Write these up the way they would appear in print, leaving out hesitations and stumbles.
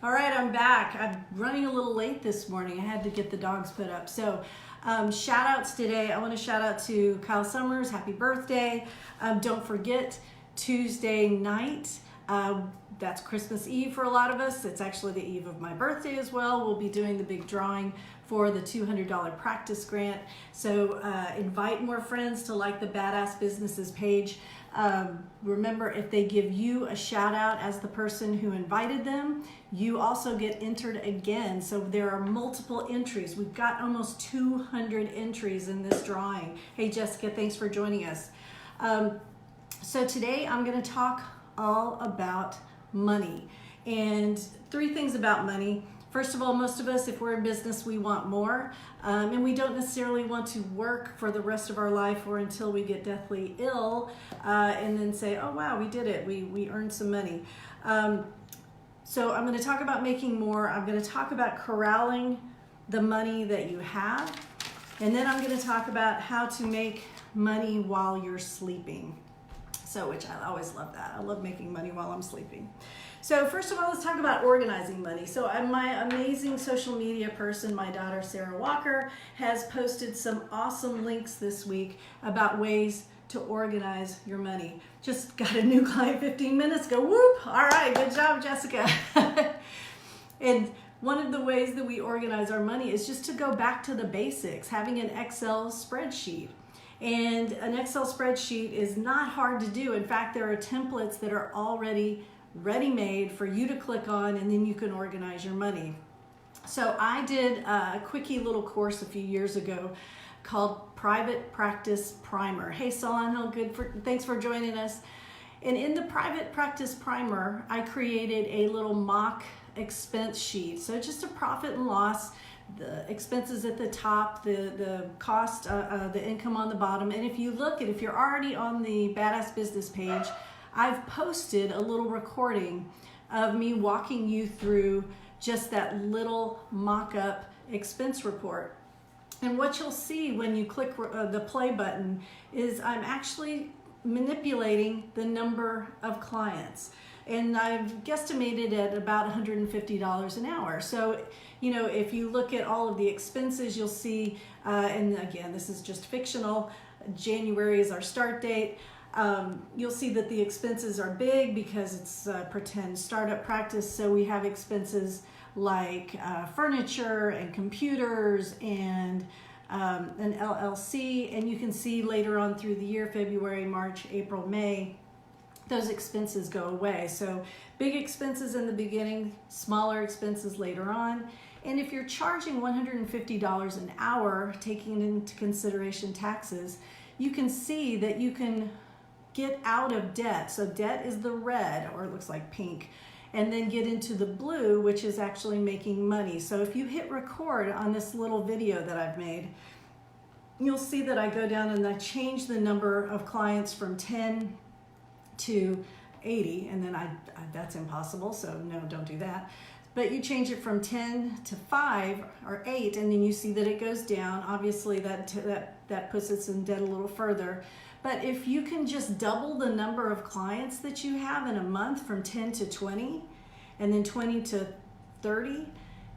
All right, I'm back. I'm running a little late this morning. I had to get the dogs put up. So shout outs today. I want to shout out to Kyle Summers. Happy birthday. Don't forget Tuesday night. That's Christmas Eve for a lot of us. It's actually the eve of my birthday as well. We'll be doing the big drawing for the $200 practice grant. So invite more friends to like the Badass Businesses page. Remember, if they give you a shout out as the person who invited them, you also get entered again. So there are multiple entries. We've got almost 200 entries in this drawing. Hey Jessica, thanks for joining us. So today I'm going to talk all about money, and 3 things about money. First of all, most of us, if we're in business, we want more, and we don't necessarily want to work for the rest of our life or until we get deathly ill, and then say, oh wow, we did it, we earned some money. So I'm going to talk about making more. I'm going to talk about corralling the money that you have, and then I'm going to talk about how to make money while you're sleeping. So, which I always love that. I love making money while I'm sleeping. So first of all, let's talk about organizing money. So my amazing social media person, my daughter Sarah Walker, has posted some awesome links this week about ways to organize your money. Just got a new client 15 minutes ago. Whoop! All right, good job, Jessica. And one of the ways that we organize our money is just to go back to the basics, having an Excel spreadsheet. And an Excel spreadsheet is not hard to do. In fact, there are templates that are already ready-made for you to click on, and then you can organize your money. So I did a quickie little course a few years ago called Private Practice Primer. Hey Solon, thanks for joining us. And in the Private Practice Primer, I created a little mock expense sheet. So just a profit and loss, the expenses at the top, the cost, the income on the bottom. And if you're already on the Badass Business page, I've posted a little recording of me walking you through just that little mock-up expense report. And what you'll see when you click the play button is I'm actually manipulating the number of clients. And I've guesstimated at about $150 an hour. So, if you look at all of the expenses, you'll see, and again, this is just fictional, January is our start date. You'll see that the expenses are big because it's a pretend startup practice. So we have expenses like furniture and computers and an LLC. And you can see later on through the year, February, March, April, May, those expenses go away. So big expenses in the beginning, smaller expenses later on. And if you're charging $150 an hour, taking into consideration taxes, you can see that you can get out of debt. So debt is the red, or it looks like pink, and then get into the blue, which is actually making money. So if you hit record on this little video that I've made, you'll see that I go down and I change the number of clients from 10 to 80, and then that's impossible, so no, don't do that. But you change it from 10 to 5 or 8, and then you see that it goes down. Obviously that puts us in debt a little further. But if you can just double the number of clients that you have in a month from 10 to 20, and then 20 to 30,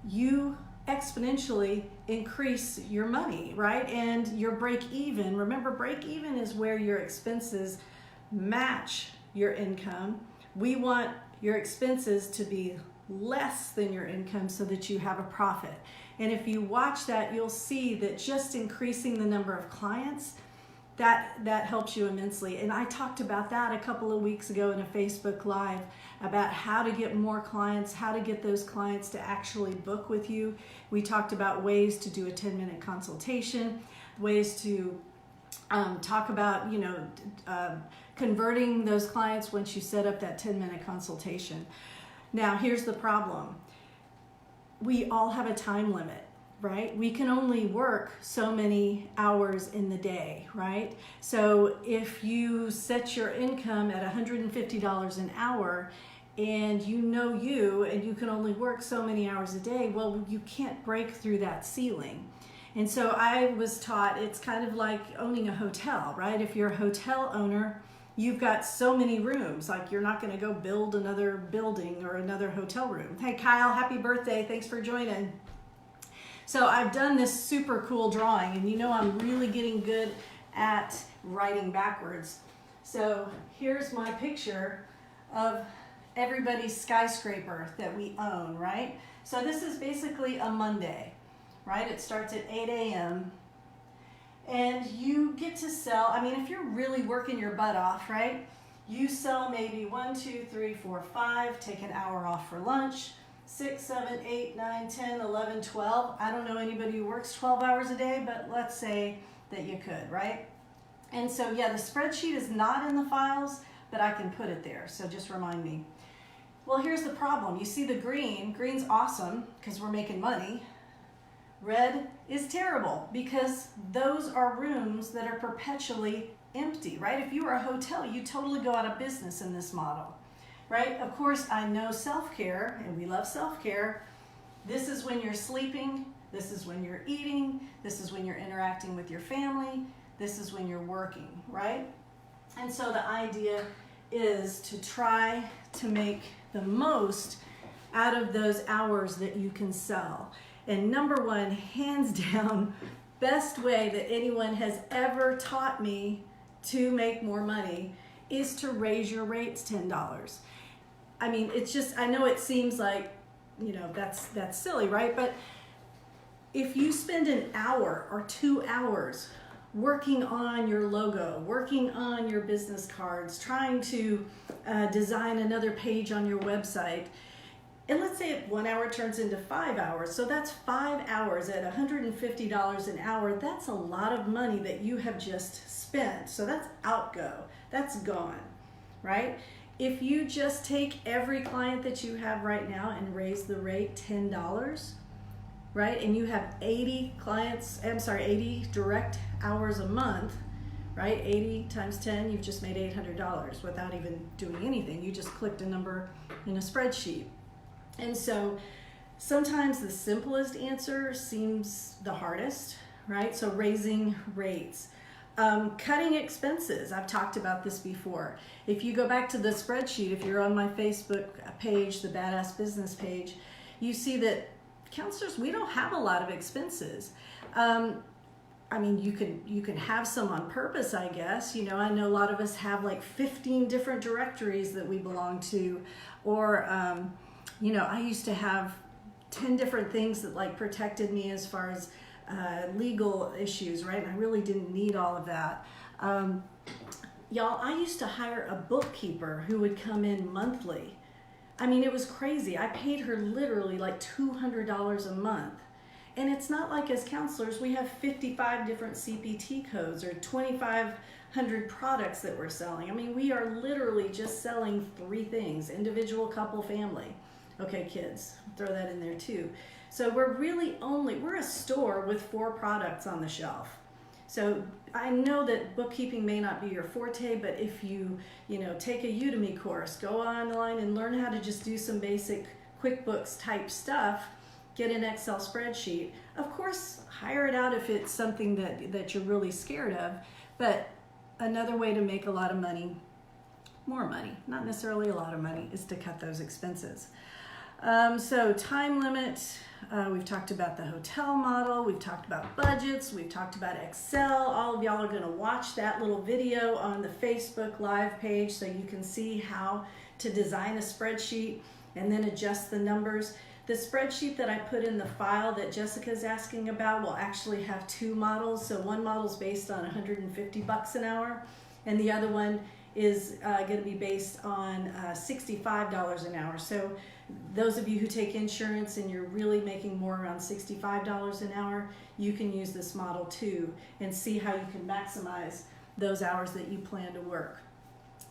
you exponentially increase your money, right? And your break even. Remember, break even is where your expenses match your income. We want your expenses to be less than your income so that you have a profit. And if you watch that, you'll see that just increasing the number of clients, that helps you immensely. And I talked about that a couple of weeks ago in a Facebook Live about how to get more clients, how to get those clients to actually book with you. We talked about ways to do a 10-minute consultation, ways to talk about, converting those clients once you set up that 10-minute consultation. Now, here's the problem. We all have a time limit, right? We can only work so many hours in the day, right? So if you set your income at $150 an hour and you can only work so many hours a day, well, you can't break through that ceiling. And so I was taught it's kind of like owning a hotel, right? If you're a hotel owner, you've got so many rooms. Like, you're not going to go build another building or another hotel room. Hey, Kyle, happy birthday. Thanks for joining. So I've done this super cool drawing, and you know I'm really getting good at writing backwards. So here's my picture of everybody's skyscraper that we own, right? So this is basically a Monday, right? It starts at 8 a.m. and you get to sell, I mean, if you're really working your butt off, right? You sell maybe 1, 2, 3, 4, 5, take an hour off for lunch, 6, 7, 8, 9, 10, 11, 12. I don't know anybody who works 12 hours a day, but let's say that you could, right? And so, yeah, the spreadsheet is not in the files, but I can put it there, so just remind me. Well, here's the problem. You see the green. Green's awesome because we're making money. Red is terrible because those are rooms that are perpetually empty, right? If you were a hotel, you totally go out of business in this model, right? Of course, I know self-care, and we love self-care. This is when you're sleeping. This is when you're eating. This is when you're interacting with your family. This is when you're working, right? And so the idea is to try to make the most out of those hours that you can sell. And number one, hands down, best way that anyone has ever taught me to make more money is to raise your rates $10. I mean, it's just, I know it seems like, you know, that's silly, right? But if you spend an hour or 2 hours working on your logo, working on your business cards, trying to design another page on your website, and let's say 1 hour turns into 5 hours, so that's 5 hours at $150 an hour. That's a lot of money that you have just spent. So that's outgo, that's gone, right? If you just take every client that you have right now and raise the rate $10, right? And you have 80 clients, 80 direct hours a month, right? 80 times 10, you've just made $800 without even doing anything. You just clicked a number in a spreadsheet. And so sometimes the simplest answer seems the hardest, right? So raising rates. Cutting expenses, I've talked about this before. If you go back to the spreadsheet, if you're on my Facebook page, the Badass Business page, you see that counselors, we don't have a lot of expenses. I mean, you can have some on purpose, I guess. You know, I know a lot of us have like 15 different directories that we belong to, or you know, I used to have 10 different things that like protected me as far as legal issues, right? And I really didn't need all of that. Y'all, I used to hire a bookkeeper who would come in monthly. I mean, it was crazy. I paid her literally like $200 a month. And it's not like as counselors, we have 55 different CPT codes or 2,500 products that we're selling. I mean, we are literally just selling 3 things: individual, couple, family. Okay, kids, throw that in there too. So we're a store with 4 products on the shelf. So I know that bookkeeping may not be your forte, but if you take a Udemy course, go online and learn how to just do some basic QuickBooks type stuff, get an Excel spreadsheet. Of course, hire it out if it's something that you're really scared of, but another way to make a lot of money, more money, not necessarily a lot of money, is to cut those expenses. So time limit, we've talked about the hotel model, we've talked about budgets, we've talked about Excel. All of y'all are going to watch that little video on the Facebook Live page so you can see how to design a spreadsheet and then adjust the numbers. The spreadsheet that I put in the file that Jessica's asking about will actually have 2 models. So one model's based on $150 an hour, and the other one is going to be based on $65 an hour. So those of you who take insurance and you're really making more around $65 an hour, you can use this model too and see how you can maximize those hours that you plan to work.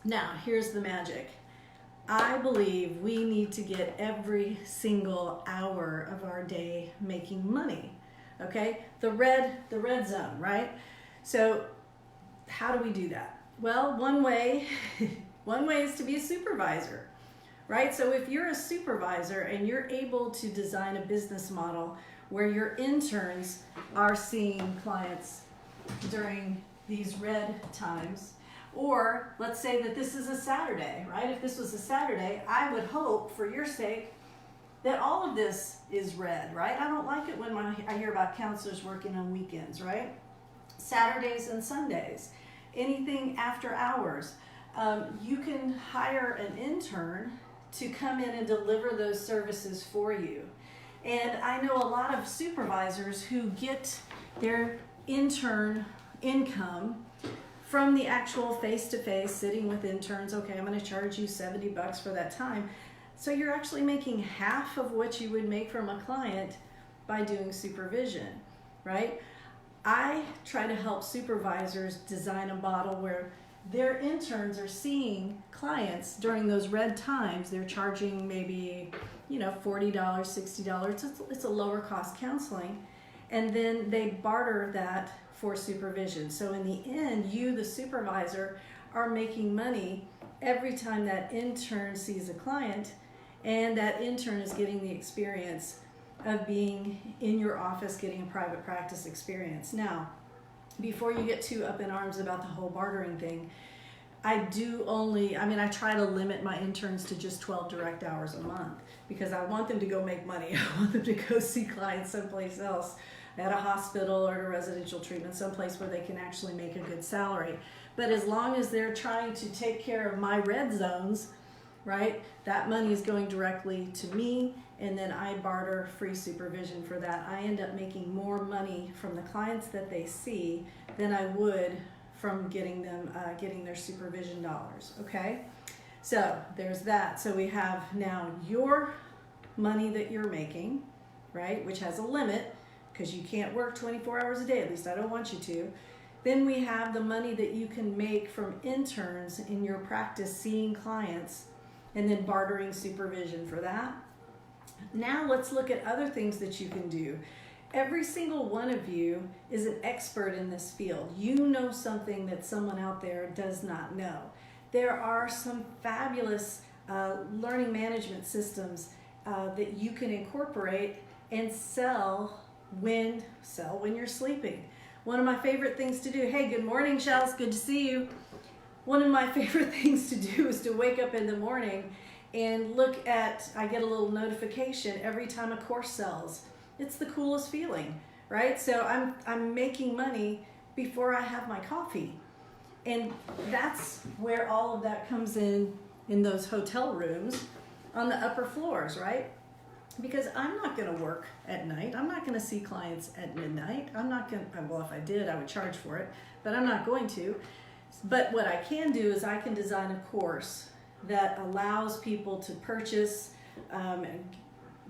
Now, here's the magic. I believe we need to get every single hour of our day making money. Okay? The red zone, right? So how do we do that? Well, one way is to be a supervisor, right? So if you're a supervisor and you're able to design a business model where your interns are seeing clients during these red times, Or let's say that this is a Saturday, right? If this was a Saturday, I would hope for your sake that all of this is red, right? I don't like it when I hear about counselors working on weekends, right? Saturdays and Sundays, anything after hours. You can hire an intern to come in and deliver those services for you. And I know a lot of supervisors who get their intern income from the actual face-to-face sitting with interns. Okay, I'm going to charge you $70 for that time. So you're actually making half of what you would make from a client by doing supervision, right? I try to help supervisors design a model where their interns are seeing clients during those red times. They're charging maybe, $40, $60. It's a lower cost counseling. And then they barter that for supervision. So in the end, you, the supervisor, are making money every time that intern sees a client, and that intern is getting the experience of being in your office, getting a private practice experience. Now, before you get too up in arms about the whole bartering thing, I try to limit my interns to just 12 direct hours a month because I want them to go make money. I want them to go see clients someplace else, at a hospital or at a residential treatment, someplace where they can actually make a good salary. But as long as they're trying to take care of my red zones, right, that money is going directly to me, and then I barter free supervision for that. I end up making more money from the clients that they see than I would from getting their supervision dollars, okay? So there's that. So we have now your money that you're making, right, which has a limit because you can't work 24 hours a day, at least I don't want you to. Then we have the money that you can make from interns in your practice seeing clients and then bartering supervision for that. Now let's look at other things that you can do. Every single one of you is an expert in this field. You know something that someone out there does not know. There are some fabulous learning management systems that you can incorporate and sell when you're sleeping. One of my favorite things to do, hey, good morning, Shells, good to see you. One of my favorite things to do is to wake up in the morning and I get a little notification every time a course sells. It's the coolest feeling, right? So I'm making money before I have my coffee. And that's where all of that comes in those hotel rooms on the upper floors, right? Because I'm not going to work at night. I'm not going to see clients at midnight. Well, if I did, I would charge for it, but I'm not going to. But what I can do is I can design a course that allows people to purchase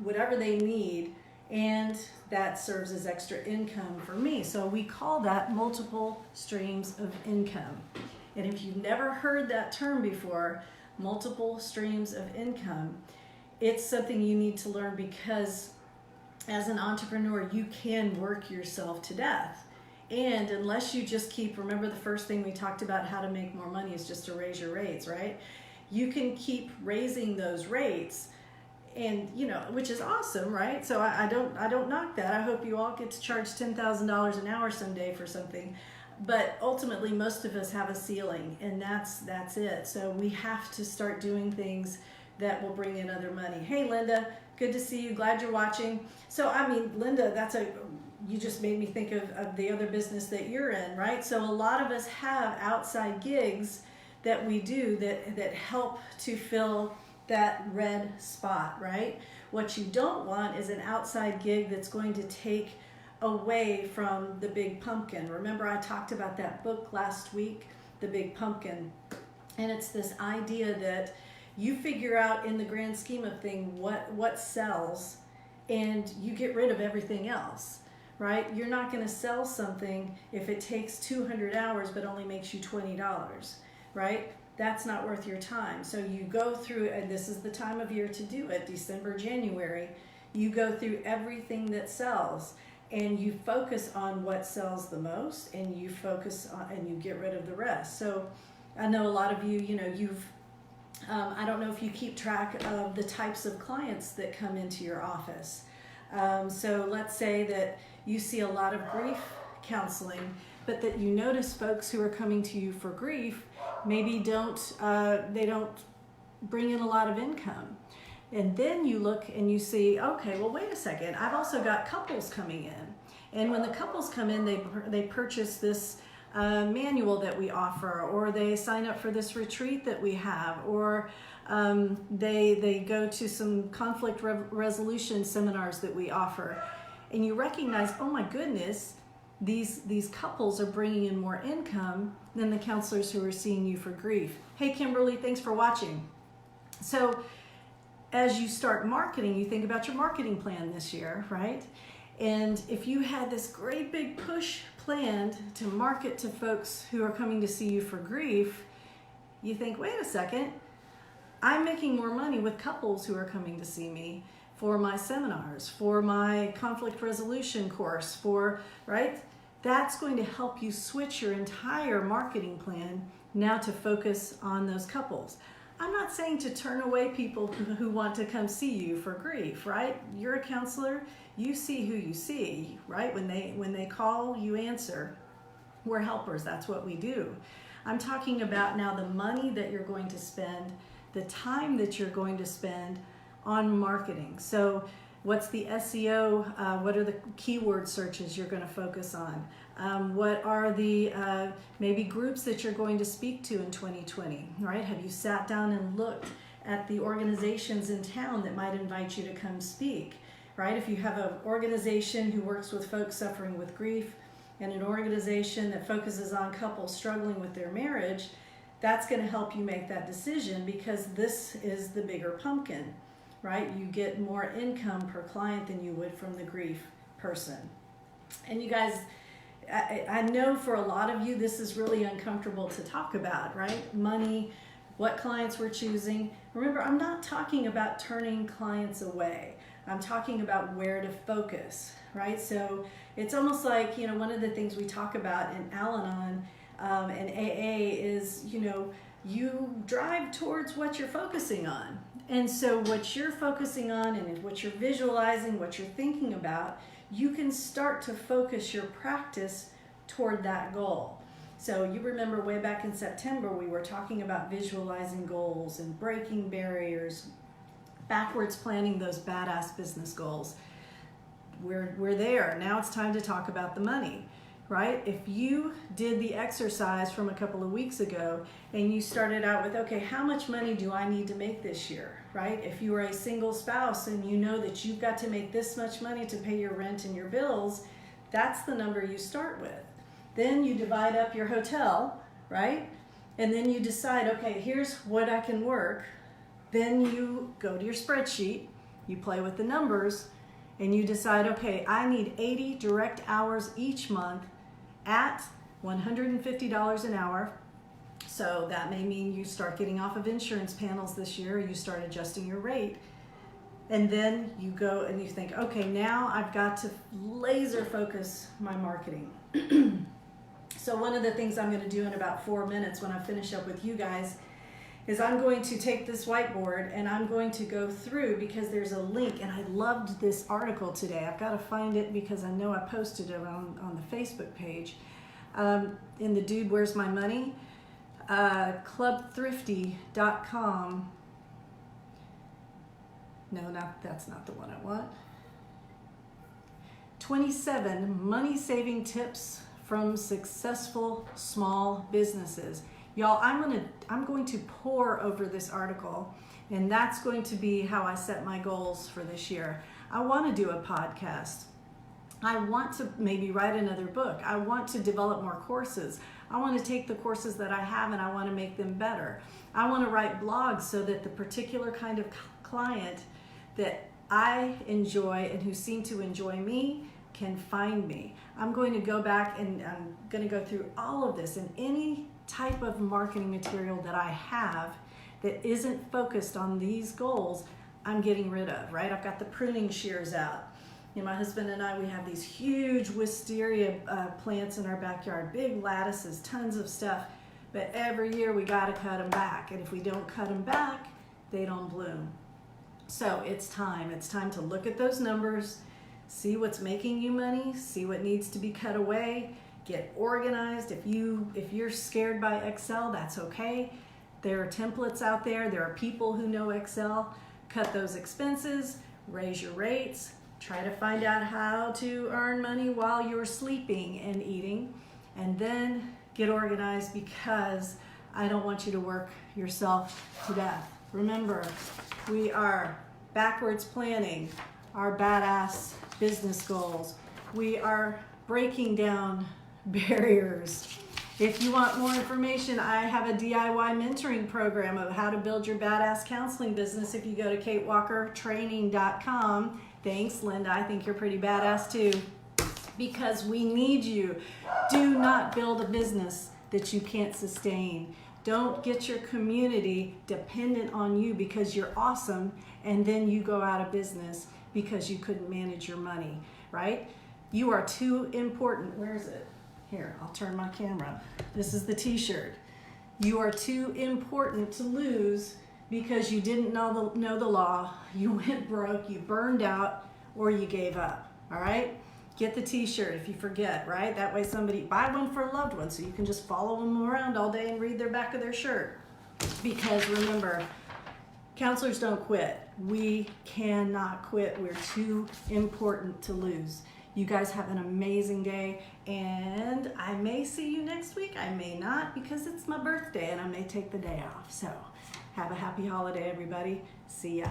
whatever they need, and that serves as extra income for me. So we call that multiple streams of income. And if you've never heard that term before, multiple streams of income, it's something you need to learn because as an entrepreneur, you can work yourself to death. And unless you just remember the first thing we talked about, how to make more money is just to raise your rates, right? You can keep raising those rates, and which is awesome, right? So I don't knock that. I hope you all get to charge $10,000 an hour someday for something, but ultimately most of us have a ceiling, and that's it. So we have to start doing things that will bring in other money. Hey, Linda, good to see you. Glad you're watching. So Linda, you just made me think of the other business that you're in, right? So a lot of us have outside gigs that we do that help to fill that red spot, right? What you don't want is an outside gig that's going to take away from the Big Pumpkin. Remember I talked about that book last week, The Big Pumpkin, and it's this idea that you figure out in the grand scheme of things what sells, and you get rid of everything else, right? You're not going to sell something if it takes 200 hours but only makes you $20, right? That's not worth your time. So you go through, and this is the time of year to do it, December, January, you go through everything that sells and you focus on what sells the most, and you focus on, and you get rid of the rest. So I know a lot of you, I don't know if you keep track of the types of clients that come into your office. So let's say that you see a lot of grief counseling, but that you notice folks who are coming to you for grief maybe they don't bring in a lot of income. And then you look and you see, okay, well, wait a second, I've also got couples coming in. And when the couples come in, they purchase this manual that we offer, or they sign up for this retreat that we have, or they go to some conflict resolution seminars that we offer. And you recognize, oh my goodness, these couples are bringing in more income than the counselors who are seeing you for grief. Hey, Kimberly, thanks for watching. So as you start marketing, you think about your marketing plan this year, right? And if you had this great big push planned to market to folks who are coming to see you for grief, you think, wait a second, I'm making more money with couples who are coming to see me for my seminars, for my conflict resolution course, right? That's going to help you switch your entire marketing plan now to focus on those couples. I'm not saying to turn away people who want to come see you for grief, right? You're a counselor, you see who you see, right? When they call, you answer. We're helpers, that's what we do. I'm talking about now the money that you're going to spend, the time that you're going to spend on marketing. So what's the SEO? What are the keyword searches you're going to focus on? What are the maybe groups that you're going to speak to in 2020, right? Have you sat down and looked at the organizations in town that might invite you to come speak, right? If you have an organization who works with folks suffering with grief and an organization that focuses on couples struggling with their marriage, that's going to help you make that decision, because this is the bigger pumpkin, right? You get more income per client than you would from the grief person. And you guys, I know for a lot of you, this is really uncomfortable to talk about, right? Money, what clients we're choosing. Remember, I'm not talking about turning clients away. I'm talking about where to focus, right? So it's almost like, one of the things we talk about in Al-Anon and AA is, you drive towards what you're focusing on. And so what you're focusing on and what you're visualizing, what you're thinking about, you can start to focus your practice toward that goal. So you remember way back in September, we were talking about visualizing goals and breaking barriers, backwards planning those badass business goals. We're there. Now it's time to talk about the money, right? If you did the exercise from a couple of weeks ago and you started out with, okay, how much money do I need to make this year, right? If you are a single spouse and you know that you've got to make this much money to pay your rent and your bills, that's the number you start with. Then you divide up your hotel, right? And then you decide, okay, here's what I can work. Then you go to your spreadsheet, you play with the numbers, and you decide, okay, I need 80 direct hours each month at $150 an hour. So that may mean you start getting off of insurance panels this year, you start adjusting your rate. And then you go and you think, okay, now I've got to laser focus my marketing. So one of the things I'm going to do in about 4 minutes when I finish up with you guys is I'm going to take this whiteboard and I'm going to go through, because there's a link, and I loved this article today. I've got to find it because I know I posted it on the Facebook page. In the Dude, Where's My Money? Clubthrifty.com. No, that's not the one I want. 27 money-saving tips from successful small businesses. Y'all, I'm going to pore over this article, and that's going to be how I set my goals for this year. I want to do a podcast. I want to maybe write another book. I want to develop more courses. I want to take the courses that I have and I want to make them better. I want to write blogs so that the particular kind of client that I enjoy and who seem to enjoy me can find me. I'm going to go back and I'm going to go through all of this, and any type of marketing material that I have that isn't focused on these goals, I'm getting rid of, right? I've got the pruning shears out. My husband and I, we have these huge wisteria plants in our backyard, big lattices, tons of stuff, but every year we got to cut them back, and if we don't cut them back, they don't bloom. So it's time to look at those numbers, see what's making you money, see what needs to be cut away, Get organized. If you're scared by Excel, that's okay. There are templates out there. There are people who know Excel. Cut those expenses, raise your rates, try to find out how to earn money while you're sleeping and eating, and then get organized, because I don't want you to work yourself to death. Remember, we are backwards planning our badass business goals. We are breaking down barriers. If you want more information, I have a DIY mentoring program of how to build your badass counseling business. If you go to katewalkertraining.com. Thanks, Linda. I think you're pretty badass too, because we need you. Do not build a business that you can't sustain. Don't get your community dependent on you because you're awesome, and then you go out of business because you couldn't manage your money, right? You are too important. Where is it? Here, I'll turn my camera. This is the t-shirt. You are too important to lose because you didn't know the law, you went broke, you burned out, or you gave up, all right? Get the t-shirt if you forget, right? That way buy one for a loved one so you can just follow them around all day and read their back of their shirt. Because remember, counselors don't quit. We cannot quit. We're too important to lose. You guys have an amazing day, and I may see you next week. I may not, because it's my birthday and I may take the day off. So have a happy holiday, everybody. See ya.